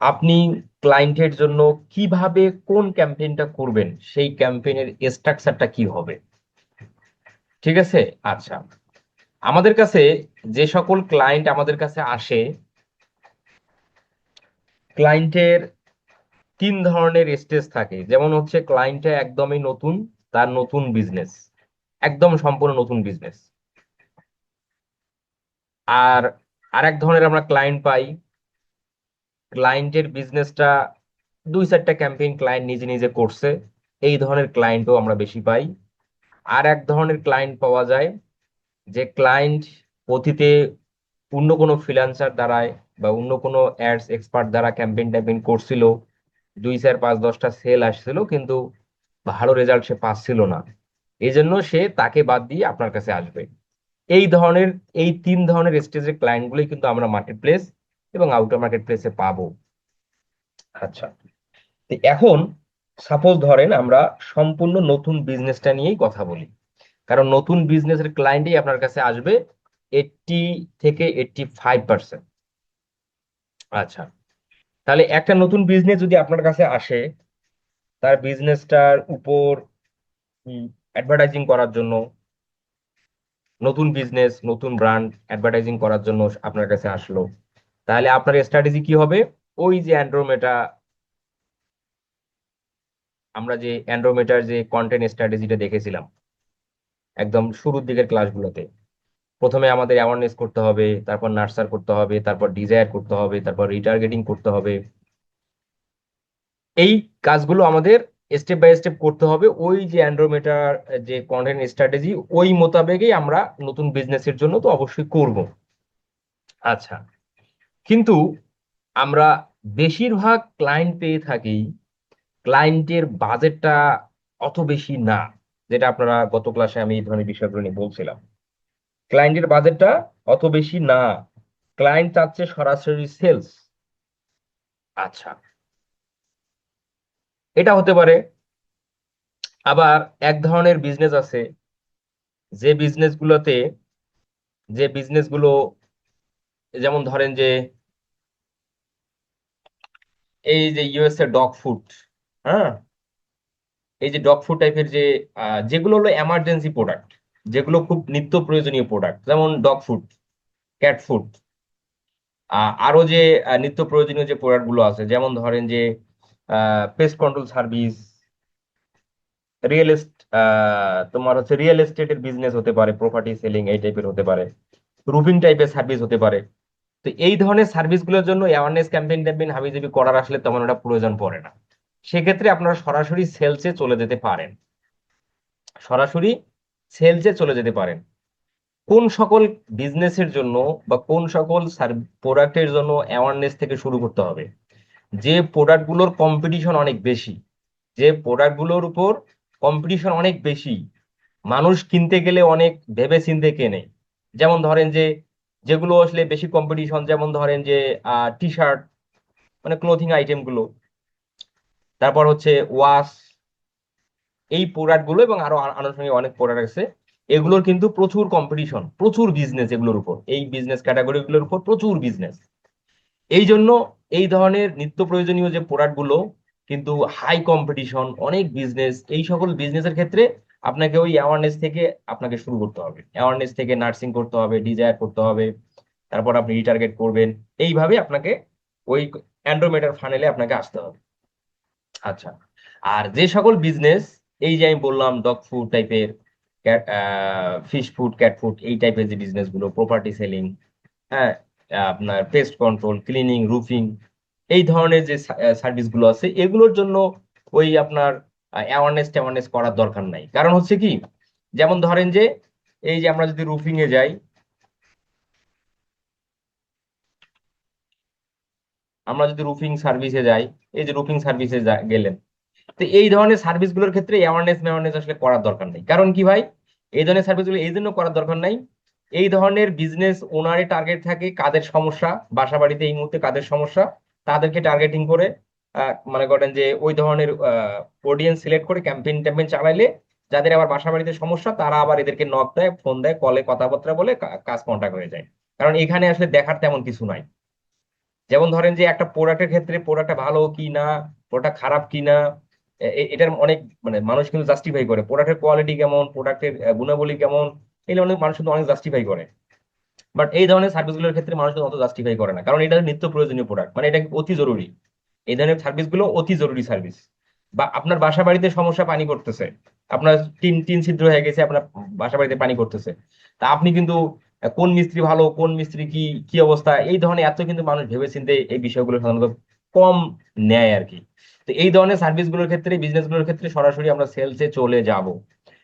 আপনি ক্লায়েন্টের জন্য কিভাবে কোন ক্যাম্পেইনটা করবেন, সেই ক্যাম্পেইনের স্ট্রাকচারটা কি হবে, ঠিক আছে? আচ্ছা, আমাদের কাছে যে সকল ক্লায়েন্ট আমাদের কাছে আসে, ক্লায়েন্টের তিন ধরনের স্টেজ থাকে। যেমন হচ্ছে ক্লায়েন্টটা একদমই নতুন, তার নতুন বিজনেস, একদম সম্পূর্ণ নতুন বিজনেস। আর আরেক ধরনের আমরা ক্লায়েন্ট পাই, ক্লায়েন্টের বিজনেসটা দুই চারটা ক্যাম্পেইন ক্লায়েন্ট নিজে নিজে করছে, এই ধরনের ক্লায়েন্টও আমরা বেশি পাই। আর এক ধরনের ক্লায়েন্ট পাওয়া যায়, যে ক্লায়েন্ট অতীতে অন্য কোনো ফ্রিল্যান্সার দ্বারায় বা অন্য কোনো অ্যাডস এক্সপার্ট দ্বারা ক্যাম্পেইন ট্যাম্পেইন করছিল, দুই চার পাঁচ দশটা সেল আসছিল, কিন্তু ভালো রেজাল্ট সে পাচ্ছিল না, এই জন্য সে তাকে বাদ দিয়ে আপনার কাছে আসবে। এই ধরনের, এই তিন ধরনের স্টেজের ক্লায়েন্টগুলোই কিন্তু আমরা মার্কেট প্লেস এবং আউটার মার্কেট প্লেসে পাবো। আচ্ছা, তো এখন সাপোজ ধরেন আমরা সম্পূর্ণ নতুন বিজনেসটা নিয়েই কথা বলি, কারণ নতুন বিজনেসের ক্লায়েন্টই আপনার কাছে আসবে 80 থেকে 85%। আচ্ছা, তাহলে একটা নতুন বিজনেস যদি আপনার কাছে আসে, তার বিজনেসটার উপর অ্যাডভার্টাইজিং করার জন্য, নতুন বিজনেস নতুন ব্র্যান্ড অ্যাডভার্টাইজিং করার জন্য আপনার কাছে আসলো, তাহলে আপনার স্ট্র্যাটেজি কি হবে? ওই যে অ্যান্ড্রোমেটা, আমরা যে অ্যান্ড্রোমেটার যে কন্টেন্ট স্ট্র্যাটেজিটা দেখেছিলাম একদম শুরুর দিকের ক্লাসগুলোতে, প্রথমে আমাদের অ্যাওয়ারনেস করতে হবে, তারপর নার্সার করতে হবে, তারপর ডিজায়ার করতে হবে, তারপর রিটার্গেটিং করতে হবে। এই কাজগুলো আমাদের স্টেপ বাই স্টেপ করতে হবে। ওই যে অ্যান্ড্রোমেটার যে কন্টেন্ট স্ট্র্যাটেজি, ওই মোতাবেকই আমরা নতুন বিজনেসের জন্য তো অবশ্যই করব। আচ্ছা, কিন্তু আমরা বেশিরভাগ ক্লায়েন্ট পেয়ে থাকি, ক্লায়েন্টের বাজেটটা অত বেশি না, যেটা আপনারা গত ক্লাসে আমি এই ধরনের বিষয়গুলো নিয়ে বলছিলাম। ক্লায়েন্টের বাজেটটা অত বেশি না, ক্লায়েন্ট চাচ্ছে সরাসরি সেলস। আচ্ছা, এটা হতে পারে। আবার এক ধরনের বিজনেস আছে, যে বিজনেসগুলোতে, যে বিজনেসগুলো, যেমন ধরেন যে এই যে ইউএস এর ডগ ফুড, হ্যাঁ, এই যে ডগ ফুড টাইপের যে যেগুলো হলো এমার্জেন্সি প্রোডাক্ট, যেগুলো খুব নিত্য প্রয়োজনীয় প্রোডাক্ট, যেমন ডগ ফুড, ক্যাট ফুড, আরো যে নিত্য প্রয়োজনীয় যে প্রোডাক্ট গুলো আছে, যেমন ধরেন যে পেস্ট কন্ট্রোল সার্ভিস, রিয়েল তোমার হচ্ছে রিয়েল এস্টেটের বিজনেস হতে পারে, প্রপার্টি সেলিং এই টাইপের হতে পারে, রুফিং টাইপের সার্ভিস হতে পারে। তো এই ধরনের সার্ভিসগুলোর জন্য অ্যাওয়ারনেস ক্যাম্পেইন ট্যাম্পেইন হাবিজাবি করার আসলে তেমন একটা প্রয়োজন পড়ে না। সেক্ষেত্রে আপনারা সরাসরি সেলসে চলে যেতে পারেন, সরাসরি সেলসে চলে যেতে পারেন। কোন সকল বিজনেসের জন্য বা কোন সকল প্রোডাক্টের জন্য অ্যাওয়ারনেস থেকে শুরু করতে হবে? যে প্রোডাক্টগুলোর কম্পিটিশন অনেক বেশি, যে প্রোডাক্টগুলোর উপর কম্পিটিশন অনেক বেশি, মানুষ কিনতে গেলে অনেক ভেবে চিন্তে কেনে। যেমন ধরেন যে যেগুলো আসলে বেশি কম্পিটিশন, যেমন ধরেন যে টি শার্ট, মানে ক্লোথিং আইটেম গুলো, তারপর হচ্ছে ওয়াশ, এই প্রোডাক্ট গুলো এবং আরো আনুষঙ্গিক অনেক প্রোডাক্ট আছে। এগুলোর কিন্তু প্রচুর কম্পিটিশন, প্রচুর বিজনেস, এগুলোর উপর, এই বিজনেস ক্যাটাগরি গুলোর উপর প্রচুর বিজনেস। এই জন্য এই ধরনের নিত্য প্রয়োজনীয় যে প্রোডাক্ট গুলো, কিন্তু হাই কম্পিটিশন, অনেক বিজনেস, এই সকল বিজনেসের ক্ষেত্রে আপনাকে ওই অ্যাওয়ারনেস থেকে আপনাকে শুরু করতে হবে, অ্যাওয়ারনেস থেকে নার্সিং করতে হবে, ডিজায়ার করতে হবে, তারপর আপনি রিটার্গেট করবেন। এইভাবে আপনাকে ওই অ্যান্ড্রোমেটার ফানেলে আপনাকে আসতে হবে। আচ্ছা, আর যে সকল বিজনেস, এই যে আমি বললাম ডগ ফুড টাইপের, ফিশ ফুড, ক্যাট ফুড, এই টাইপের যে বিজনেস গুলো, প্রপার্টি সেলিং, হ্যাঁ, আপনার পেস্ট কন্ট্রোল, ক্লিনিং, রুফিং, এই ধরনের যে সার্ভিস গুলো আছে, এগুলোর জন্য ওই আপনার অ্যাওয়ারনেস ট্যাওয়ারনেস করার দরকার নাই। কারণ হচ্ছে কি, যেমন ধরেন যে এই যে আমরা যদি রুফিং এ যাই, আমরা যদি রুফিং সার্ভিসে যাই, এই যে রুফিং সার্ভিসে গেলেন, তো এই ধরনের সার্ভিস গুলোর ক্ষেত্রে অ্যাওয়ারনেস ম্যাওয়ারনেস আসলে করার দরকার নেই। কারণ কি ভাই, এই ধরনের সার্ভিস গুলো এই জন্য করার দরকার নাই, এই ধরনের বিজনেস ওনারে টার্গেট থাকে কাদের সমস্যা, বাসা বাড়িতে এই মুহূর্তে কাদের সমস্যা, তাদেরকে টার্গেটিং করে মনে করেন যে ওই ধরনের অডিয়েন্স সিলেক্ট করে ক্যাম্পেইন ট্যাম্পেইন চালাইলে, যাদের আবার বাসা বাড়িতে সমস্যা, তারা আবার এদেরকে নক দেয়, ফোন দেয়, কলে কথাবার্তা বলে কাজ কন্টাক্ট হয়ে যায়। কারণ এখানে আসলে দেখার তেমন কিছু নাই। যেমন ধরেন যে একটা প্রোডাক্টের ক্ষেত্রে প্রোডাক্টটা ভালো কি না, প্রোডাক্ট খারাপ কি না, এটার অনেক মানে মানুষ কিন্তু জাস্টিফাই করে প্রোডাক্টের কোয়ালিটি কেমন, প্রোডাক্টের গুণাবলী কেমন, এগুলো অনেক মানুষ কিন্তু অনেক জাস্টিফাই করে। বাট এই ধরনের সার্ভিসগুলোর ক্ষেত্রে মানুষ কিন্তু অত জাস্টিফাই করে না, কারণ এটা নিত্য প্রয়োজনীয় প্রোডাক্ট, মানে এটা অতি জরুরি। এই ধরনের সার্ভিসগুলো অতি জরুরি সার্ভিস। বা আপনার বাসা বাড়িতে সমস্যা, পানি করতেছে, আপনার টিন টিন ছিদ্র হয়ে গেছে, আপনার বাসা বাড়িতে পানি করতেছে, তা আপনি কিন্তু কোন মিস্ত্রি ভালো, কোন মিস্ত্রি কি কি অবস্থা, এই ধরনের এত কিন্তু মানুষ ভেবেচিন্তে এই বিষয়গুলো সাধারণত কম নেয় আর কি। তো এই ধরনের সার্ভিসগুলোর ক্ষেত্রে, বিজনেসগুলোর ক্ষেত্রে সরাসরি আমরা সেলসে চলে যাব।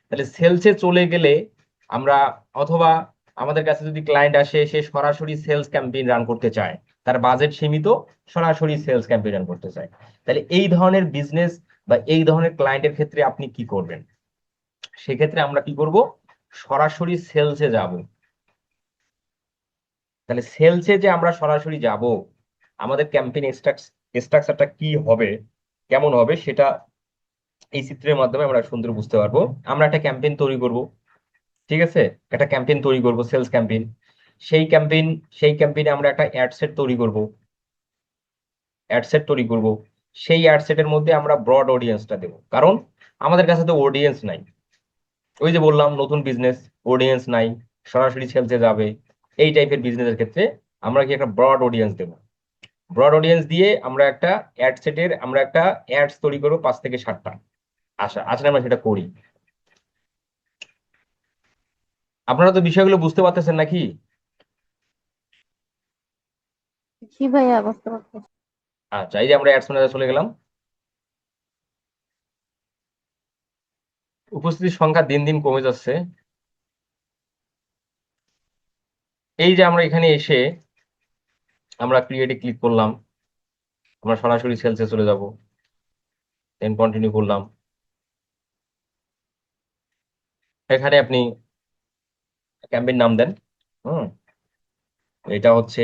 তাহলে সেলসে চলে গেলে আমরা, অথবা আমাদের কাছে যদি ক্লায়েন্ট আসে, সে সরাসরি সেলস ক্যাম্পেইন রান করতে চায়, তার বাজেট সীমিত, সরাসরি সেলস ক্যাম্পেইন রান করতে চায়, তাহলে এই ধরনের বিজনেস বা এই ধরনের ক্লায়েন্টের ক্ষেত্রে আপনি কি করবেন? সেক্ষেত্রে আমরা কি করব? সরাসরি সেলসে যাব। তাহলে সেলসে যে আমরা সরাসরি যাব, আমাদের ক্যাম্পেইন স্ট্রাকচারটা কি হবে, কেমন হবে, সেটা এই চিত্রের মাধ্যমে আমরা সুন্দর বুঝতে পারবো। আমরা একটা ক্যাম্পেইন তৈরি করব, ঠিক আছে? একটা ক্যাম্পেইন তৈরি করব, সেলস ক্যাম্পেইন। সেই ক্যাম্পেইন সেই ক্যাম্পেইনে আমরা একটা অ্যাড সেট তৈরি করব, অ্যাড সেট তৈরি করব। সেই অ্যাড সেটের মধ্যে আমরা ব্রড অডিয়েন্সটা দেব, কারণ আমাদের কাছে তো অডিয়েন্স নাই। ওই যে বললাম নতুন বিজনেস, অডিয়েন্স নাই, সরাসরি সেলসে যাবে, এই টাইপের বিজনেসের ক্ষেত্রে আমরা কি একটা ব্রড অডিয়েন্স দেব। ব্রড অডিয়েন্স দিয়ে আমরা একটা অ্যাড সেটের আমরা একটা অ্যাডস তৈরি করবো 5 থেকে 7টা। আসলে আমরা সেটা করি। আপনারা তো বিষয়গুলো বুঝতে পারতেছেন নাকি? জি ভাইয়া, বুঝতে পারছি। আচ্ছা, এই যে আমরা অ্যাডস ম্যানেজার চলে গেলাম। উপস্থিতির সংখ্যা দিন দিন কমে যাচ্ছে। এই যে আমরা এখানে এসে আমরা ক্রিয়েটে ক্লিক করলাম, আমরা সরাসরি সেলসে চলে যাব, দেন কন্টিনিউ করলাম। এখানে আপনি ক্যাম্পেইন নাম দেন। হুম, এটা হচ্ছে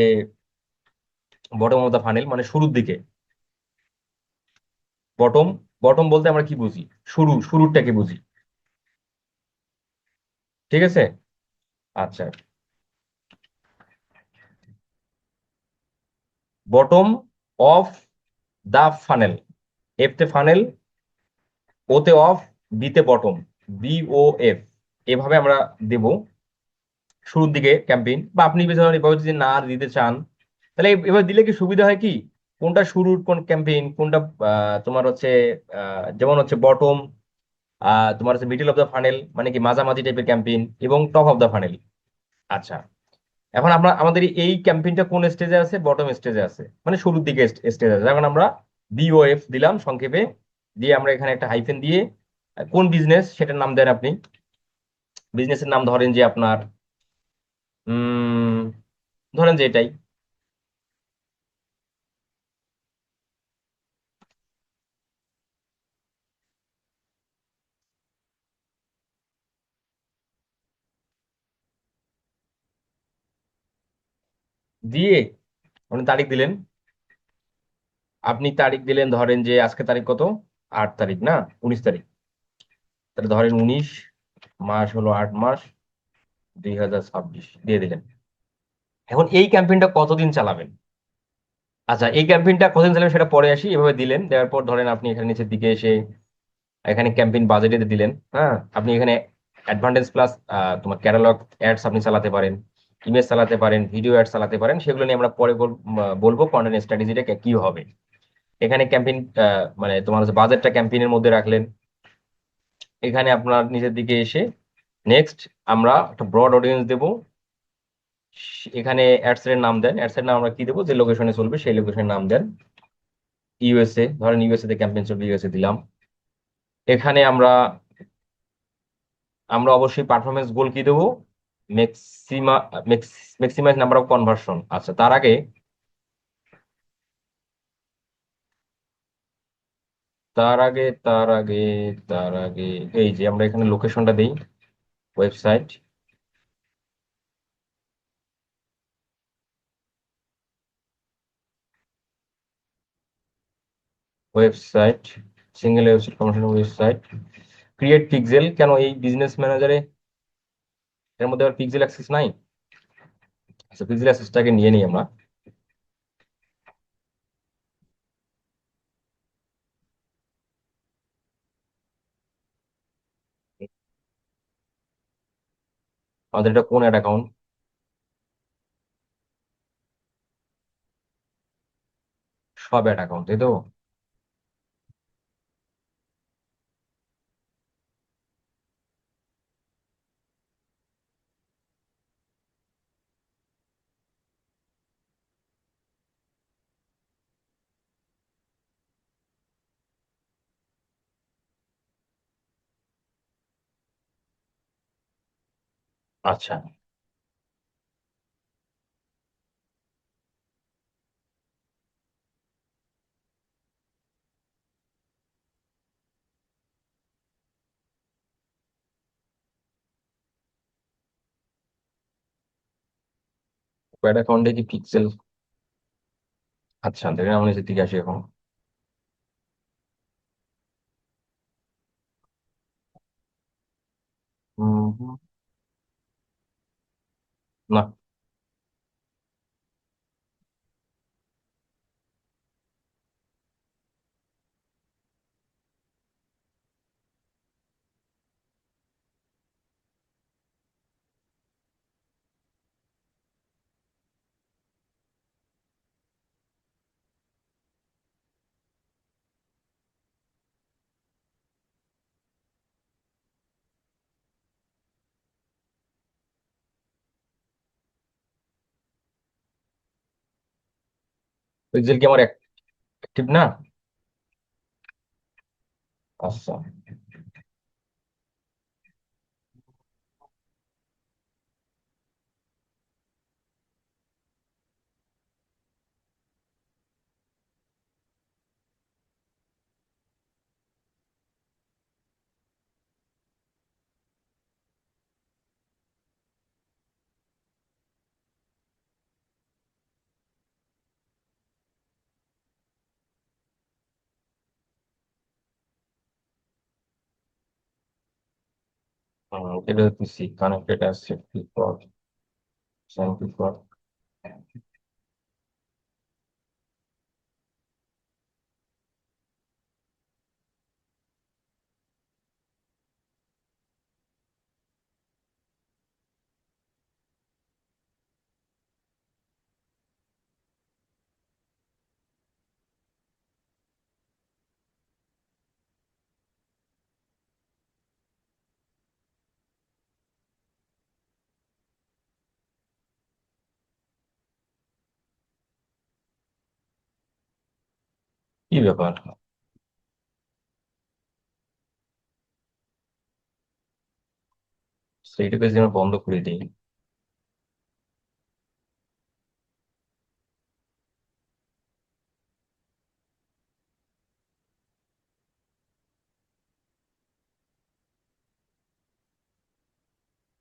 বটম অফ দা ফানেল, মানে শুরুর দিকে। বটম, বটম বলতে আমরা কি বুঝি? শুরুরটাকে বুঝি, ঠিক আছে? আচ্ছা, bottom of the funnel, F তে ফানেল, ওতে অফ, বিতে বটম, BOF, এভাবে আমরা দেব শুরুর দিকে ক্যাম্পেইন। বা আপনি এভাবে যদি না দিতে চান, তাহলে এবার দিলে কি সুবিধা হয় কি, কোনটা শুরুর কোন ক্যাম্পেইন, কোনটা তোমার হচ্ছে যেমন হচ্ছে বটম, তোমার হচ্ছে মিডল অফ দ্য ফানেল, মানে কি মাঝামাঝি টাইপের ক্যাম্পেইন, এবং টপ অফ দ্য ফানেল। আচ্ছা, এখন আমরা আমাদের এই ক্যাম্পেইনটা কোন স্টেজে আছে? বটম স্টেজে আছে, মানে শুরুর দিকে স্টেজে আছে। এখন আমরা BOF দিলাম সংক্ষেপে, দিয়ে আমরা এখানে একটা হাইফেন দিয়ে কোন বিজনেস সেটার নাম দেন আপনি। বিজনেসের নাম ধরেন যে আপনার উম ধরেন যে এটাই, দিয়ে আপনি তারিখ দিলেন। আপনি তারিখ দিলেন, ধরেন যে আজকে তারিখ কত? 8 তারিখ না, 19 তারিখ। তাহলে ধরেন 19 মাস হলো 8 মাস, 2026 দিয়ে দিলেন। এখন এই ক্যাম্পেইনটা কতদিন চালাবেন? আচ্ছা, এই ক্যাম্পেইনটা কতদিন চালাবেন সেটা পরে আসি। এভাবে দিলেন, দেওয়ার পর ধরেন আপনি এখানে নিচের দিকে এসে এখানে ক্যাম্পেইন বাজেটে দিলেন। হ্যাঁ, আপনি এখানে অ্যাডভান্টেজ প্লাস তোমার ক্যাটালগ অ্যাডস আপনি চালাতে পারেন, ইমেজ চালাতে পারেন, ভিডিও অ্যাড চালাতে পারেন, সেগুলো নিয়ে আমরা পরে বলবো কন্টেন্ট স্ট্র্যাটেজিটা কি হবে। এখানে ক্যাম্পেইন মানে তোমার হচ্ছে বাজেটটা ক্যাম্পেইনের মধ্যে রাখলেন। এখানে আপনার নিচের দিকে এসে নেক্সট আমরা একটা ব্রড অডিয়েন্স দেব। এখানে অ্যাডস এর নাম দেন, অ্যাডস এর নাম আমরা কি দেবো, যে লোকেশনে চলবে সেই লোকেশনের নাম দেন। USA, ধরেন USA তে ক্যাম্পেইন চলবে, USA দিলাম। এখানে আমরা আমরা অবশ্যই পারফরমেন্স গোল কি দেবো? Maxima maximise number of conversion. আচ্ছা, তার আগে তার আগে তার আগে তার আগে এই যে আমরা এখানে লোকেশনটা দিই, website, website, single website, commercial website, create pixel. কেন এই বিজনেস ম্যানেজারে এর মধ্যে আর পিক্সেল অ্যাক্সেস নাই? আচ্ছা, পিক্সেল অ্যাক্সেসটাকে নিয়ে নিই আমরা। আমাদের এটা কোন অ্যাড অ্যাকাউন্ট? সব অ্যাড অ্যাকাউন্ট, তাই তো? আচ্ছা, অ্যাড অ্যাকাউন্টে কি পিক্সেল? আচ্ছা, দেখেন আমি নিচের দিকে আসি এখন। হুম, না, পিক্সেল কি আমার অ্যাক্টিভ না? আচ্ছা, এটা পিসি কানেক্টেড আছে ফ্লিপকার্ট, ফ্লিপকার্ট। কি ব্যাপার? সেইটাকে যদি আমরা বন্ধ করে দিই।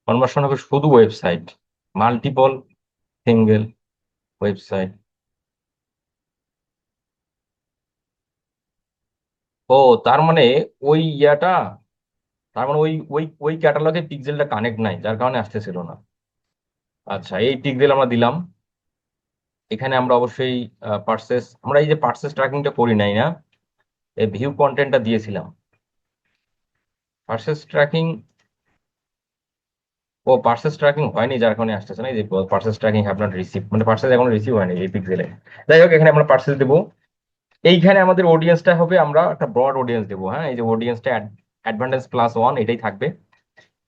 কনভার্সন হবে শুধু ওয়েবসাইট, মাল্টিপল সিঙ্গেল ওয়েবসাইট। ও, তার মানে ওই ইয়াটা, তার মানে ওই ওই ওই ক্যাটালগে পিক্সেলটা কানেক্ট নাই, যার কারণে আসতেছিল না। আচ্ছা, এই পিক্সেল আমরা দিলাম। এখানে আমরা অবশ্যই পার্সেস, আমরা এই যে পার্সেস ট্র্যাকিংটা করি নাই না, এই ভিউ কন্টেন্টটা দিয়েছিলাম। পার্সেস ট্র্যাকিং, ও পার্সেস ট্র্যাকিং হয়নি যার কারণে আসতেছে না। এই যে purchase tracking have not receive, মানে পার্সেস এখনো রিসিভ হয়নি এই পিক্সেলে। যাই হোক, এখানে আমরা পার্সেস দেবো। এইখানে আমাদের অডিয়েন্সটা হবে, আমরা একটা ব্রড অডিয়েন্স দেবো। হ্যাঁ, এই যে অডিয়েন্সটা অ্যাডভান্টেজ +1 এটাই থাকবে।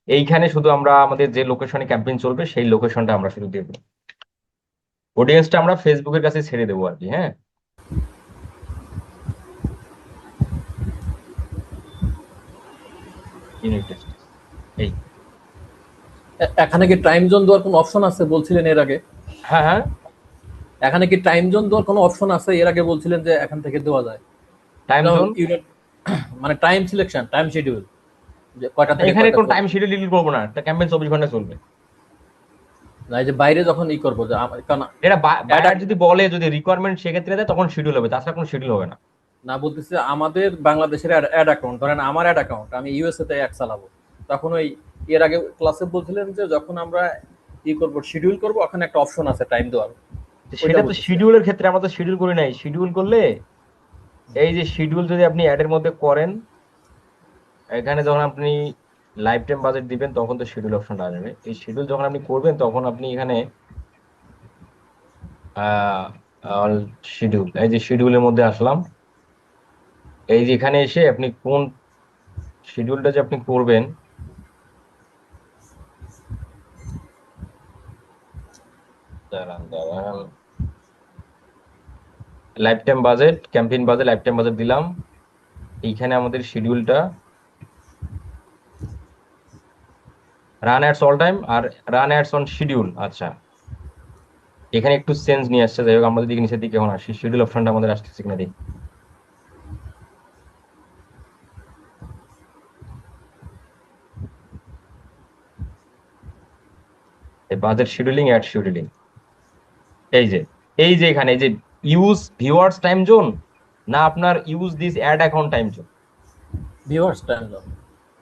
এইখানে শুধু আমরা আমাদের যে লোকেশনে ক্যাম্পেইন চলবে সেই লোকেশনটা আমরা শুধু দেবো। অডিয়েন্সটা আমরা ফেসবুকের কাছে ছেড়ে দেবো আর কি। হ্যাঁ, ইউনিট টেস্ট এই। এখানে কি টাইম জোন দেওয়ার কোনো অপশন আছে বলছিলেন এর আগে? হ্যাঁ, হ্যাঁ, এখানে কি টাইম জোন দেওয়ার কোনো অপশন আছে? এর আগে বলছিলেন যে এখান থেকে দেওয়া যায়। টাইম যেমন জোন। ইউনিট মানে টাইম সিলেকশন, টাইম শিডিউল, যে কয়টা থেকে এখানে কয়টা কোন টাইম চলবে। শিডিউল ডিলিট করবো না, একটা ক্যাম্পেইন 24 ঘন্টা চলবে। না, এই যে বাইরে যখন করবো যে কারণ এটা অ্যাড বায়ার যদি বলে, যদি রিকোয়ারমেন্ট সেক্ষেত্রে দেয়, তখন শিডিউল হবে, তাছাড়া কোনো শিডিউল হবে না। না, বলতেছে আমাদের বাংলাদেশের অ্যাড অ্যাকাউন্ট, ধরেন আমার অ্যাড অ্যাকাউন্ট, আমি ইউএসএ তে অ্যাড চালাবো, তখন ওই এর আগে ক্লাসে বলছিলেন যে যখন আমরা করবো শিডিউল করবো, ওখানে একটা অপশন আছে টাইম দেওয়ার, তো ওইটা সেটা তো বলতেছে। শিডিউলের ক্ষেত্রে আমরা তো শিডিউল করি নাই। শিডিউল করলে, এই যে শিডিউল যদি আপনি অ্যাডের মধ্যে করেন, এখানে যখন আপনি লাইফ টাইম বাজেট দিবেন তখন তো শিডিউল অপশনটা আসবে। এই শিডিউল যখন আপনি করবেন তখন আপনি এখানে অল শিডিউল, এই যে শিডিউলের মধ্যে আসলাম। এই যে এখানে এসে আপনি কোন শিডিউলটা যে আপনি করবেন, দাঁড়ান দাঁড়ান, lifetime budget, campaign budget, lifetime budget দিলাম। এইখানে আমাদের শিডিউলটা রান অ্যাডস অল টাইম আর রান অ্যাডস অন শিডিউল। আচ্ছা, এখানে একটু চেঞ্জ নিয়ে আসছে। যাই হোক, আমাদের দিকে নিচের দিকে এখন আসি, শিডিউল অপশনটা আমাদের আসতেছে কিনা দেখি। বাজেট শিডিউলিং, অ্যাড শিডিউলিং, এই যে এখানে এই যে ইউজ ভিউয়ার্স টাইম জোন, না আপনার use this ad account time zone. Viewers time zone.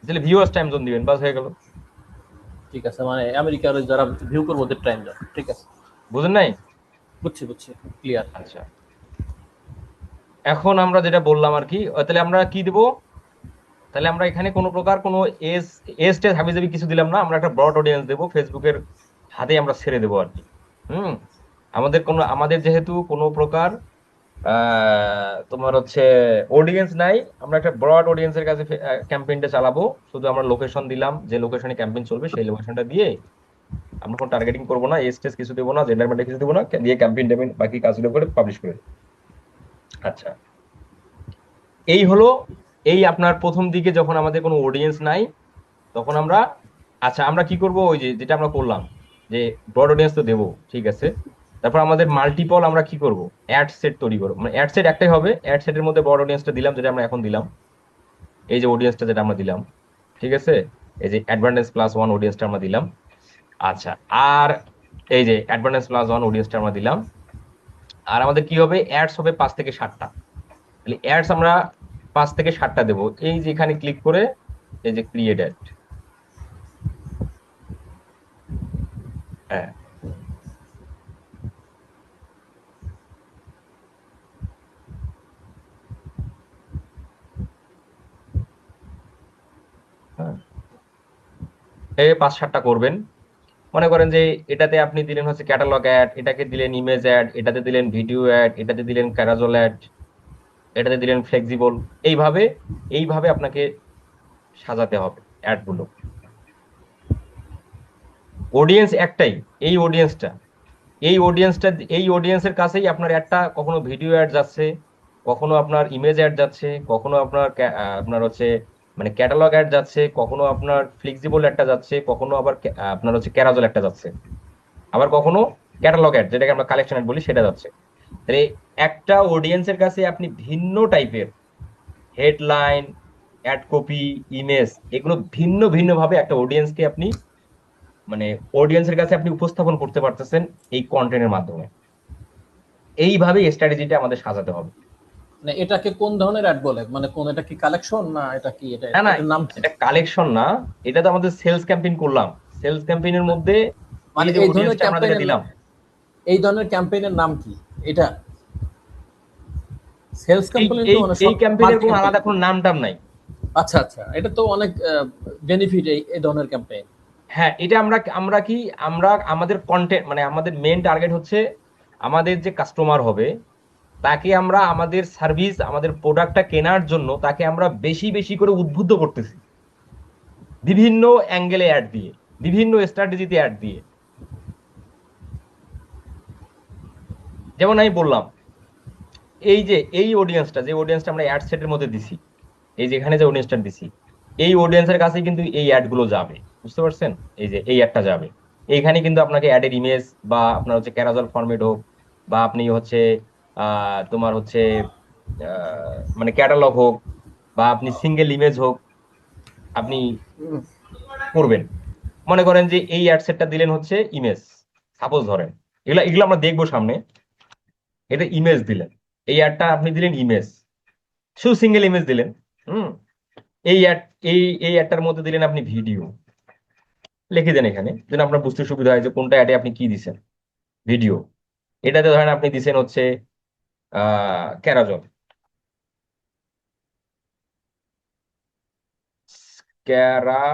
তাহলে ভিউয়ার্স টাইম জোন দিবেন, বাস হয়ে গেল। ঠিক আছে, মানে আমেরিকার ওই যারা ভিউ করবো ওদের টাইম জোন। ঠিক আছে, বুঝেন নাই? বুঝছি বুঝছি, ক্লিয়ার। আচ্ছা, এখন আমরা যেটা বললাম আর কি, তাহলে আমরা কি দিব? তাহলে আমরা এখানে কোনো প্রকার কোনো এজ এজ টেজ হাবিজাবি কিছু দিলাম না, আমরা একটা ব্রড অডিয়েন্স দেবো, ফেসবুকের হাতে আমরা ছেড়ে দেবো আর কি। হুম। আমাদের যেহেতু কোনো প্রকার তোমার হচ্ছে অডিয়েন্স নাই, আমরা একটা ব্রড অডিয়েন্সের কাছে ক্যাম্পেইনটা চালাবো। শুধু আমরা লোকেশন দিলাম, যে লোকেশনে ক্যাম্পেইন চলবে সেই লোকেশনটা দিয়ে আমরা কোনো টার্গেটিং করবো না, এজ টেজ কিছু দেবো না, জেন্ডার ম্যাটার কিছু দেবো না, দিয়ে ক্যাম্পেইন ট্যাম্পেইন বাকি কাজগুলো করে পাবলিশ করে দেবো। আচ্ছা, এই হলো। এই আপনার প্রথম দিকে যখন আমাদের কোনো অডিয়েন্স নাই তখন আমরা, আচ্ছা আমরা কি করব, ওই যে যেটা আমরা করলাম, যে ব্রড অডিয়েন্স তো দেবো, ঠিক আছে। তারপর আমাদের মাল্টিপল আমরা কি করব, অ্যাড সেট তৈরি করবো। মানে অ্যাড সেট একটাই হবে, অ্যাড সেটের মধ্যে ব্রড অডিয়েন্সটা দিলাম যেটা আমরা এখন দিলাম, এই যে অডিয়েন্সটা যেটা আমরা দিলাম, ঠিক আছে। এই যে অ্যাডভান্টেজ প্লাস ওয়ান অডিয়েন্সটা আমরা দিলাম। আচ্ছা, আর এই যে অ্যাডভান্টেজ প্লাস ওয়ান অডিয়েন্সটা আমরা দিলাম। আর আমাদের কি হবে, অ্যাডস হবে 5 থেকে 7টা। তাহলে অ্যাডস আমরা 5 থেকে 7টা দেবো। এই যে এখানে ক্লিক করে এই যে ক্রিয়েট অ্যাড, হ্যাঁ, হ্যাঁ, এই 5-7টা করবেন। মনে করেন যে এটাতে আপনি দিলেন হচ্ছে ক্যাটালগ অ্যাড, এটাকে দিলেন ইমেজ অ্যাড, এটাতে দিলেন ভিডিও অ্যাড, এটাতে দিলেন ক্যারাজল অ্যাড, এটাতে দিলেন ফ্লেক্সিবল। এইভাবে এইভাবে আপনাকে সাজাতে হবে অ্যাড গুলো। অডিয়েন্স একটাই, এই অডিয়েন্সটা, এই অডিয়েন্সটা, এই অডিয়েন্সের কাছেই আপনার একটা কখনো ভিডিও অ্যাড যাচ্ছে, কখনো আপনার ইমেজ অ্যাড যাচ্ছে, কখনো আপনার আপনার হচ্ছে মানে ক্যাটালগ অ্যাড যাচ্ছে, কখনো আপনার ফ্লেক্সিবল একটা যাচ্ছে, কখনো আবার আপনার হচ্ছে ক্যারাজল একটা যাচ্ছে, আবার কখনো ক্যাটালগ অ্যাড যেটাকে আমরা কালেকশন অ্যাড বলি সেটা যাচ্ছে। তাহলে একটা অডিয়েন্সের কাছে আপনি ভিন্ন টাইপের হেডলাইন, অ্যাড কপি, ইমেজ, এগুলো ভিন্ন ভিন্ন ভাবে একটা অডিয়েন্সকে আপনি মানে অডিয়েন্সের কাছে আপনি উপস্থাপন করতে পারতেছেন এই কন্টেন্টের মাধ্যমে। এইভাবে স্ট্র্যাটেজিটা আমাদের সাজাতে হবে। মানে এটাকে কোন ধরনের অ্যাড বলে, মানে কোন, এটা কি কালেকশন না এটা কি, এটা না না, এটার নাম কি? এটা কালেকশন না, এটা তো আমাদের সেলস ক্যাম্পেইন করলাম। সেলস ক্যাম্পেইনের মধ্যে এই মানে যে এই ধরনের অডিয়েন্সটা আমরা যেটা ক্যাম্পেইনের, দিলাম, এই ধরনের ক্যাম্পেইনের নাম কি এটা? সেলস এই ক্যাম্পেইন তো এই মানে এই সব ক্যাম্পেইনের মাল্টি কোনো ক্যাম্পেইন। আলাদা কোনো নাম টাম নাই। আচ্ছা আচ্ছা, এটা তো অনেক বেনিফিট এই এই ধরনের ক্যাম্পেইন। হ্যাঁ, এটা আমরা আমরা কি আমরা আমাদের কন্টেন্ট মানে আমাদের মেন টার্গেট হচ্ছে আমাদের যে কাস্টমার হবে তাকে আমরা আমাদের সার্ভিস, আমাদের প্রোডাক্টটা কেনার জন্য তাকে আমরা বেশি বেশি করে উদ্বুদ্ধ করতেছি বিভিন্ন অ্যাঙ্গেলে অ্যাড দিয়ে, বিভিন্ন স্ট্র্যাটেজিতে অ্যাড দিয়ে। যেমন আমি বললাম, এই যে এই অডিয়েন্সটা, যে অডিয়েন্সটা আমরা অ্যাড সেটের মধ্যে দিছি, এই যে এখানে যে অডিয়েন্সটা দিছি, এই অডিয়েন্সের কাছে কিন্তু এই অ্যাড গুলো যাবে, বুঝতে পারছেন? এই যে এই অ্যাডটা যাবে এইখানে, কিন্তু আপনাকে অ্যাডের ইমেজ বা আপনার হচ্ছে ক্যারাজল ফরম্যাট হোক, বা আপনি হচ্ছে তোমার হচ্ছে মানে ক্যাটালগ হোক, বা আপনি সিঙ্গেল ইমেজ হোক, আপনি করবেন। মনে করেন যে এই অ্যাড সেটটা দিলেন হচ্ছে ইমেজ, সাপোজ ধরেন, এগুলা এগুলো আমরা দেখবো সামনে। এটা ইমেজ দিলেন, এই অ্যাডটা আপনি দিলেন ইমেজ, শুধু সিঙ্গেল ইমেজ দিলেন। হুম। এই অ্যাড, এই অ্যাডটার মধ্যে দিলেন আপনি ভিডিও, লিখে দেন এখানে যেন আপনার বুঝতে সুবিধা হয় যে কোনটা অ্যাডে আপনি কি দিছেন। ভিডিও, এটাতে ধরেন আপনি দিছেন হচ্ছে ক্যারাজল, ক্যারা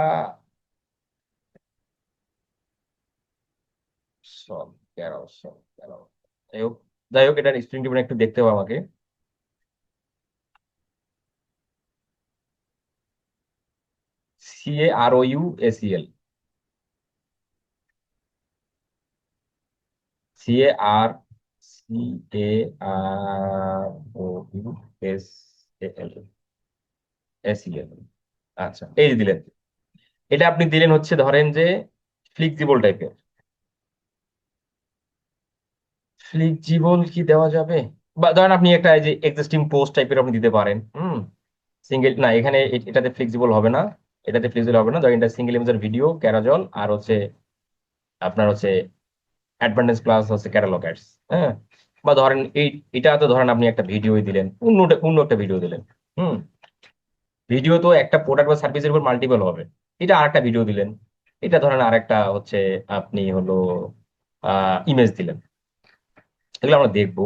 সল ক্যারাসল ক্যারাসল যাই হোক এটার স্প্রিং টিপে একটু দেখতে হবে আমাকে। CAROUSEL, CAROUSEL। আচ্ছা, এই যে দিলেন, এটা আপনি দিলেন হচ্ছে ধরেন যে ফ্লেক্সিবল টাইপের। ফ্লেক্সিবল কি দেওয়া যাবে? বা ধরেন আপনি একটা এই যে এক্সিস্টিং পোস্ট টাইপের আপনি দিতে পারেন। সিঙ্গেল না, এখানে এটাতে ফ্লেক্সিবল হবে না, এটাতে ফ্লেক্সিবল হবে না। ধরেন এটা সিঙ্গেল ইমেজের ভিডিও ক্যারাজল, আর হচ্ছে আপনার হচ্ছে অ্যাডভান্টেজ প্লাস হচ্ছে ক্যাটালগ অ্যাডস। হ্যাঁ, বা ধরেন এটা তো ধরেন আপনি একটা ভিডিওই দিলেন, অন্য একটা ভিডিও দিলেন। হুম ভিডিও তো একটা প্রোডাক্ট বা সার্ভিসের উপর মাল্টিপল হবে, এটা আরেকটা ভিডিও দিলেন। এটা ধরেন আরেকটা হচ্ছে আপনি হলো ইমেজ দিলেন। এগুলো আমরা দেখবো।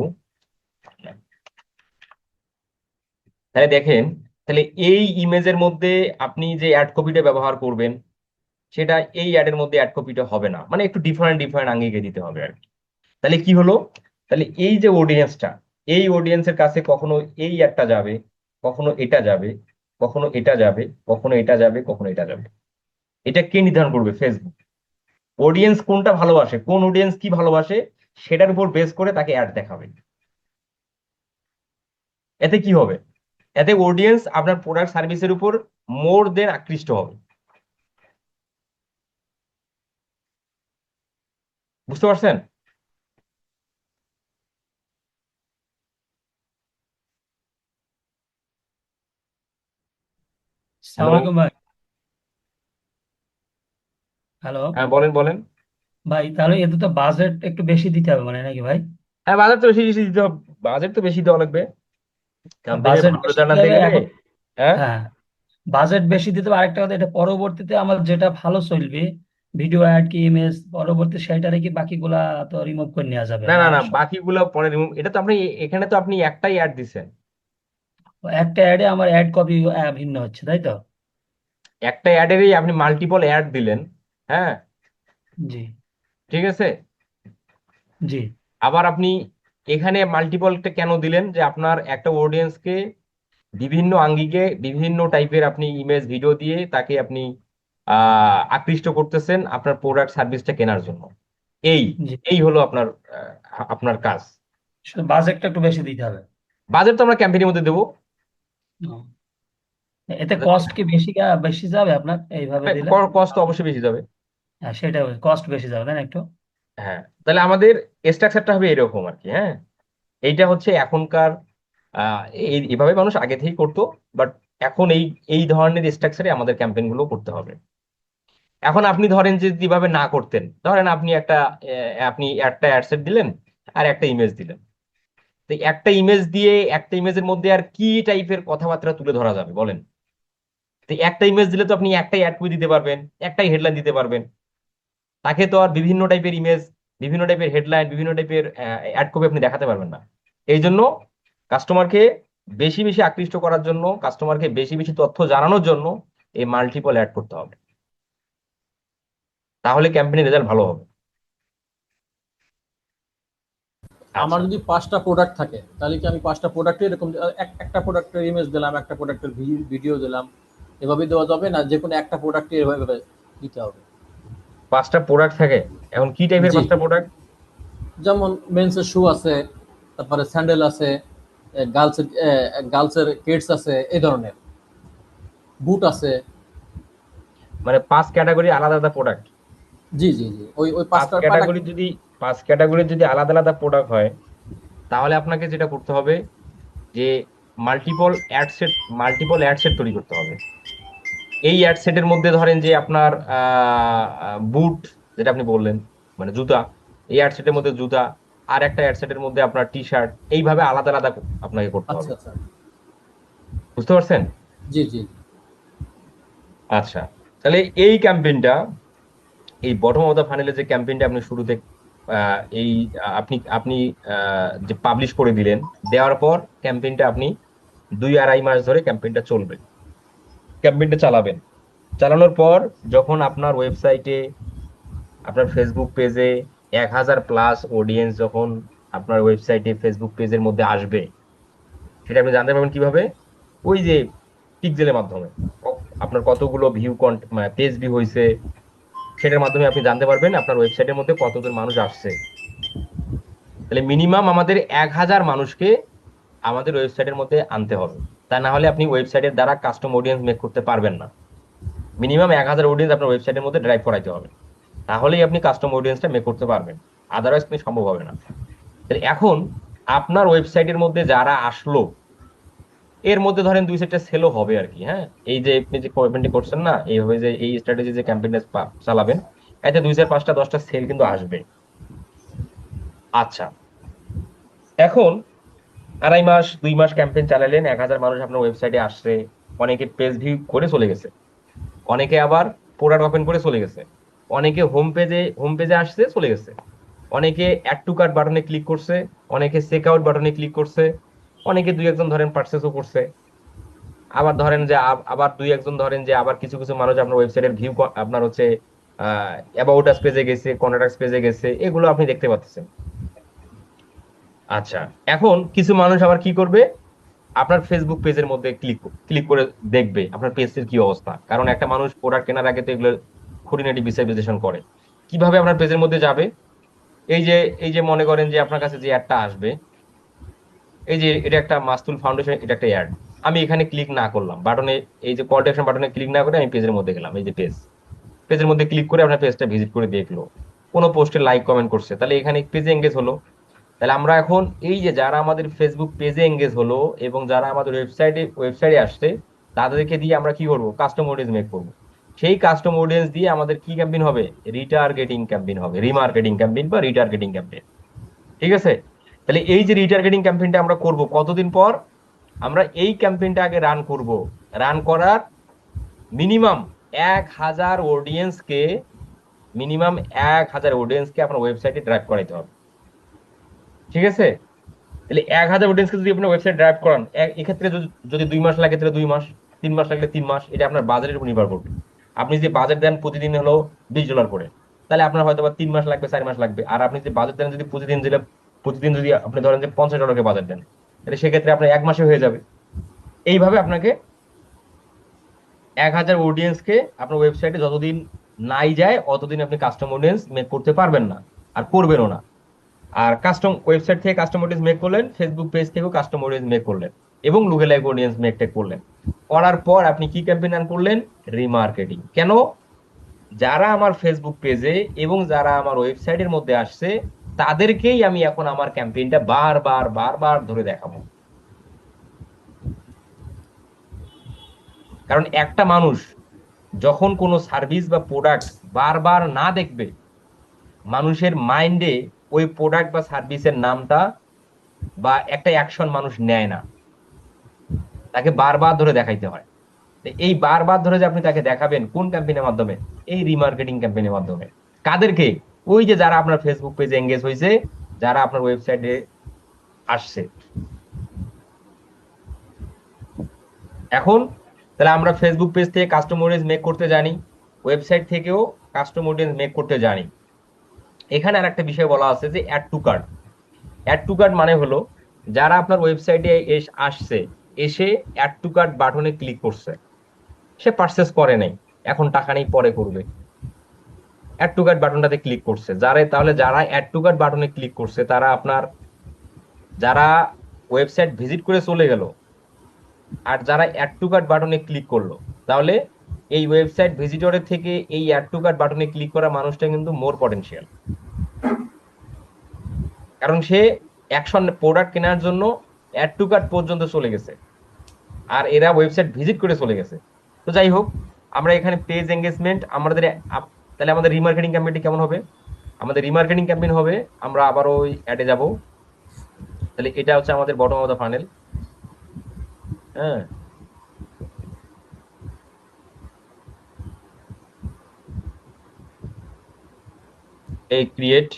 তাহলে দেখেন, তাহলে এই ইমেজের মধ্যে আপনি যে অ্যাড কপিটা ব্যবহার করবেন, সেটা এই অ্যাডের মধ্যে অ্যাড কপিটা হবে না, মানে একটু ডিফারেন্ট ডিফারেন্ট আঙ্গিকে দিতে হবে আর কি। তাহলে কি হলো, তাহলে এই যে অডিয়েন্সটা, এই অডিয়েন্সের কাছে কখনো এই অ্যাডটা যাবে, কখনো এটা যাবে, কখনো এটা যাবে, কখনো এটা যাবে, কখনো এটা যাবে। এটা কে নির্ধারণ করবে? ফেসবুক। অডিয়েন্স কোনটা ভালোবাসে, কোন অডিয়েন্স কি ভালোবাসে, সেটার উপর বেস করে তাকে অ্যাড দেখাবে। এতে কি হবে? এতে অডিয়েন্স আপনার প্রোডাক্ট সার্ভিসের উপর মোর দেন আকৃষ্ট হবে। বুঝতে পারছেন? হ্যালো। সালাম আলাইকুম ভাই। হ্যালো হ্যাঁ, বলেন বলেন। ভাই, তাহলে এতে তো বাজেট একটু বেশি দিতে হবে মানে নাকি ভাই? হ্যাঁ, বাজেট তো বেশি বেশি দিতে হবে, বাজেট তো বেশি দেওয়া লাগবে কোম্পানির বাজেট ভালো বেশি রেজাল্ট দিতে আনতে হবে গেলে। এখন। হ্যাঁ, হ্যাঁ, বাজেট বেশি দিতে হবে। আরেকটা কথা, এটা পরবর্তীতে আমার যেটা ভালো চলবে ভিডিও অ্যাড কি ইমেজ, পরবর্তী সেটারে কি বাকিগুলা তো রিমুভ করে নেওয়া যাবে না না? না না, বাকিগুলো পরে রিমুভ। এটা তো আপনি এখানে তো আপনি একটাই অ্যাড দিছেন, একটা অ্যাডে আমার অ্যাড কপি ভিন্ন হচ্ছে, তাই তো? একটা অ্যাডেরই আপনি মাল্টিপল অ্যাড দিলেন। হ্যাঁ, জি। ঠিক আছে। জি। আবার আপনি এখানে মাল্টিপলটা কেন দিলেন? যে আপনার একটা অডিয়েন্সকে বিভিন্ন আঙ্গিকে বিভিন্ন টাইপের আপনি ইমেজ ভিডিও দিয়ে তাকে আপনি আকৃষ্ট করতেছেন আপনার প্রোডাক্ট সার্ভিসটা কেনার জন্য। এই জি, এই হলো আপনার আপনার কাজ। শুধু বাজেটটা একটু বেশি দিতে হবে। বাজেট তো আমরা ক্যাম্পেইনের মধ্যে দেবো। ও, এতে কস্ট কি বেশি বেশি যাবে আপনার এইভাবে দিলে? কস্ট তো অবশ্যই বেশি যাবে। হ্যাঁ, সেটা কস্ট বেশি যাবে তাই না একটু? হ্যাঁ, তাহলে আমাদের স্ট্রাকচারটা হবে এরকম আর কি। হ্যাঁ, এইটা হচ্ছে এখনকার আহ, এইভাবে মানুষ আগে থেকেই করতো, বাট এখন এই এই ধরনের স্ট্রাকচারে আমাদের ক্যাম্পেইন গুলো করতে হবে। এখন আপনি ধরেন যে যেভাবে না করতেন, ধরেন আপনি আপনি একটা অ্যাডসেট দিলেন আর একটা ইমেজ দিলেন। তো একটা ইমেজ দিয়ে একটা ইমেজের মধ্যে আর কি টাইপের কথাবার্তা তুলে ধরা যাবে বলেন? তো একটা ইমেজ দিলে তো আপনি একটাই অ্যাড কপি দিতে পারবেন, একটাই হেডলাইন দিতে পারবেন। তাকে তো আর বিভিন্ন টাইপের ইমেজ, বিভিন্ন টাইপের হেডলাইন, বিভিন্ন টাইপের অ্যাড কপি আপনি দেখাতে পারবেন না। এই জন্য কাস্টমারকে বেশি বেশি আকৃষ্ট করার জন্য, কাস্টমারকে বেশি বেশি তথ্য জানানোর জন্য এই মাল্টিপল অ্যাড করতে হবে, তাহলে ক্যাম্পেইনের রেজাল্ট ভালো হবে। আমার আচ্ছা, যদি 5টা প্রোডাক্ট থাকে তাহলে কি আমি 5টা প্রোডাক্টে এরকম একটা প্রোডাক্টের ইমেজ দিলাম, একটা প্রোডাক্টের ভিডিও দিলাম, এভাবে দেওয়া যাবে না? যে কোনো একটা প্রোডাক্টে এভাবে দিতে হবে? 5টা প্রোডাক্ট থাকে। এখন কি টাইপের জি, 5টা প্রোডাক্ট? যেমন মেন্সের শু আছে, তারপরে স্যান্ডেল আছে, গার্লসের গার্লসের কিডস আছে, এই ধরনের বুট আছে। মানে 5 ক্যাটাগরি আলাদা আলাদা প্রোডাক্ট। জি জি জি, ওই ওই পাঁচ পাঁচটা ক্যাটাগরি যদি 5 ক্যাটাগরির যদি আলাদা আলাদা প্রোডাক্ট হয়, তাহলে আপনাকে যেটা করতে হবে যে মাল্টিপল অ্যাড সেট তৈরি করতে হবে। এই অ্যাড সেটের মধ্যে ধরেন যে আপনার বুট, যেটা আপনি বললেন, মানে জুতা, এই অ্যাড সেটের মধ্যে জুতা, আর একটা অ্যাড সেটের মধ্যে আপনার টি শার্ট, এইভাবে আলাদা আলাদা আপনাকে করতে আচ্ছা হবে। আচ্ছা। বুঝতে পারছেন? জি জি। আচ্ছা, তাহলে এই ক্যাম্পেইনটা, এই বটম অফ দা ফানেলের যে ক্যাম্পেইনটা আপনি শুরুতে এই আপনি আপনি যে পাবলিশ করে দিলেন, দেওয়ার পর ক্যাম্পেইনটা আপনি 2-2.5 মাস ধরে ক্যাম্পেইনটা চলবে, ক্যাম্পেইনটা চালাবেন। চালানোর পর যখন আপনার ওয়েবসাইটে, আপনার ফেসবুক পেজে 1000+ অডিয়েন্স যখন আপনার ওয়েবসাইটে ফেসবুক পেজের মধ্যে আসবে, সেটা আপনি জানতে পারবেন কিভাবে? ওই যে পিক্সেলের মাধ্যমে আপনার কতগুলো ভিউ, পেজ ভিউ হয়েছে, সেটার মাধ্যমে আপনি জানতে পারবেন আপনার ওয়েবসাইটের মধ্যে কতজন মানুষ আসছে। তাহলে মিনিমাম আমাদের 1000 মানুষকে আমাদের ওয়েবসাইটের মধ্যে আনতে হবে, তা না হলে আপনি ওয়েবসাইটের দ্বারা কাস্টম অডিয়েন্স মেক করতে পারবেন না। মিনিমাম 1000 অডিয়েন্স আপনার ওয়েবসাইটের মধ্যে ড্রাইভ করাইতে হবে, তাহলেই আপনি কাস্টম অডিয়েন্সটা মেক করতে পারবেন, আদারওয়াইজ কিন্তু সম্ভব হবে না। তাহলে এখন আপনার ওয়েবসাইটের মধ্যে যারা আসলো, এর মধ্যে ধরেন 2-4টা সেলও হবে আর কি। হ্যাঁ, এই যে আপনি যে ক্যাম্পেইনটি করছেন না, এইভাবে যে এই স্ট্র্যাটেজি যে ক্যাম্পেইনটা চালাবেন, এতে 2-4, 5টা 10টা সেল কিন্তু আসবে। আচ্ছা, এখন 2.5 মাস 2 মাস ক্যাম্পেইন চালালেন, 1000 মানুষ আপনার ওয়েবসাইটে আসছে, অনেকে পেজ ভিউ করে চলে গেছে, অনেকে আবার প্রোডাক্ট ওপেন করে চলে গেছে, অনেকে হোম পেজে আসছে চলে গেছে, অনেকে অ্যাড টু কার্ট বাটনে ক্লিক করছে, অনেকে চেক আউট বাটনে ক্লিক করছে, অনেকে 2-1জন ধরেন পার্চেসও করছে। আবার ধরেন যে আবার 2-1জন ধরেন যে আবার কিছু কিছু মানুষ আপনার ওয়েবসাইটের ভিউ, আপনার হচ্ছে অ্যাবাউট আস পেজে গেছে, কন্টাক্ট পেজে গেছে, এগুলো আপনি দেখতে পাচ্ছেন। আচ্ছা, এখন কিছু মানুষ আবার কি করবে, আপনার ফেসবুক পেজের মধ্যে ক্লিক ক্লিক করে দেখবে আপনার পেজের কি অবস্থা, কারণ একটা মানুষ প্রোডাক্ট কেনার আগে তো এগুলো খুঁটিনাটি বিচার বিশ্লেষণ করে। কিভাবে আপনার পেজের মধ্যে যাবে? এই যে মনে করেন যে আপনার কাছে যে অ্যাডটা আসবে, এই যে এটা একটা মাস্তুল ফাউন্ডেশন, এটা একটা অ্যাড, আমি এখানে ক্লিক না করলাম বাটনে, এই যে কল টু অ্যাকশন বাটনে ক্লিক না করে আমি পেজের মধ্যে গেলাম, এই যে পেজের মধ্যে ক্লিক করে আপনার পেজটা ভিজিট করে দেখলো, কোনো পোস্টে লাইক কমেন্ট করছে, তাহলে এখানে পেজে এঙ্গেজ হলো। তাহলে আমরা এখন এই যে যারা আমাদের ফেসবুক পেজে এঙ্গেজ হলো এবং যারা আমাদের ওয়েবসাইটে আসছে, তাদেরকে দিয়ে আমরা কি করবো, কাস্টম অডিয়েন্স মেক করবো। সেই কাস্টম অডিয়েন্স দিয়ে আমাদের কি ক্যাম্পেইন হবে, রিটার্গেটিং ক্যাম্পেইন হবে, রিমার্কেটিং ক্যাম্পেইন বা রিটার্গেটিং ক্যাম্পেইন। ঠিক আছে? তাহলে এই যে রিটার্গেটিং ক্যাম্পেইনটা আমরা করব কতদিন পর, আমরা এই ক্যাম্পেইনটা আগে রান করব, রান করার মিনিমাম 1000 অডিয়েন্সকে, আপনার ওয়েবসাইটে ড্রাইভ করাইতে হবে। ঠিক আছে? তাহলে 1000 অডিয়েন্সকে যদি আপনার ওয়েবসাইট ড্রাইভ করান, এক্ষেত্রে যদি 2 মাস লাগে তাহলে 2 মাস, 3 মাস লাগলে 3 মাস, এটা আপনার বাজেটের উপর নির্ভর করবে। আপনি যে বাজেট দেন প্রতিদিন হলো $20 করে, তাহলে আপনার হয়তো বা 3 মাস লাগবে, 4 মাস লাগবে। আর আপনি যে বাজেট দেন যদি প্রতিদিন যদি আপনি ধরেন যে $50 বাজেট দেন, তাহলে সেক্ষেত্রে আপনার 1 মাসে হয়ে যাবে। এইভাবে আপনাকে 1000 অডিয়েন্সকে আপনার ওয়েবসাইটে যতদিন নাই যায় অতদিন আপনি কাস্টম অডিয়েন্স মেক করতে পারবেন না, আর করবেনও না। আর ওয়েবসাইট থেকে কাস্টম অডিয়েন্স মেক করলেন, ফেসবুক পেজ থেকেও কাস্টম অডিয়েন্স মেক করলেন, এবং লুকেলাইক অডিয়েন্স মেক টেক করলেন। করার পর আপনি কি ক্যাম্পেইন রান করলেন, রিমার্কেটিং। কেন? যারা আমার ফেসবুক পেজে এবং যারা আমার ওয়েবসাইটের মধ্যে আসছে, তাদেরকেই আমি এখন আমার ক্যাম্পেইনটা বারবার বারবার ধরে দেখাবো। কারণ একটা মানুষ যখন কোনো সার্ভিস বা প্রোডাক্ট বারবার না দেখবে, মানুষের মাইন্ডে ওই প্রোডাক্ট বা সার্ভিসের নামটা বা একটা অ্যাকশন মানুষ নেয় না, তাকে বারবার ধরে দেখাইতে হয়। এই বারবার ধরে যে আপনি তাকে দেখাবেন কোন ক্যাম্পেইনের মাধ্যমে, এই রিমার্কেটিং ক্যাম্পেইনের মাধ্যমে। কাদেরকে? ওই যে যারা আপনার ফেসবুক পেজে এঙ্গেজ হয়েছে, যারা আপনার ওয়েবসাইটে আসছে। এখন তাহলে আমরা ফেসবুক পেজ থেকে কাস্টম অডিয়েন্স মেক করতে জানি, ওয়েবসাইট থেকেও কাস্টম অডিয়েন্স মেক করতে জানি। এখানে আর একটা বিষয় বলা আছে যে add to cart. Add to cart মানে হলো যারা আপনার ওয়েবসাইটে আসছে, এসে অ্যাড টু কার্ট বাটনে ক্লিক করছে, সে পারচেস করে নাই, এখন টাকা নেই পরে করবে, অ্যাড টু কার্ট বাটনটাতে ক্লিক করছে। তাহলে যারা অ্যাড টু কার্ট বাটনে ক্লিক করছে, তারা আপনার, যারা ওয়েবসাইট ভিজিট করে চলে গেল, আর যারা অ্যাড টু কার্ট বাটনে ক্লিক করলো, তাহলে এই ওয়েবসাইট ভিজিটরের থেকে এই অ্যাড টু কার্ট বাটনে ক্লিক করা মানুষটা কিন্তু মোর পটেনশিয়াল, কারণ সে অ্যাকশন প্রোডাক্ট কেনার জন্য অ্যাড টু কার্ট পর্যন্ত চলে গেছে, আর এরা ওয়েবসাইট ভিজিট করে চলে গেছে। তো যাই হোক, আমরা এখানে পেজ এঙ্গেজমেন্ট আমাদের, তাহলে আমাদের রিমার্কেটিং ক্যাম্পেইনটি কেমন হবে? আমাদের রিমার্কেটিং ক্যাম্পেইন হবে, আমরা আবারও ওই অ্যাডে যাব। তাহলে এটা হচ্ছে আমাদের বটম অফ দ্য ফানেল। হ্যাঁ, এই ক্রিয়েট,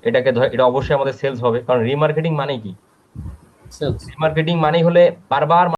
এটা অবশ্যই আমাদের সেলস হবে, কারণ রিমার্কেটিং মানে কি? সেলস। রিমার্কেটিং মানে হলে বারবার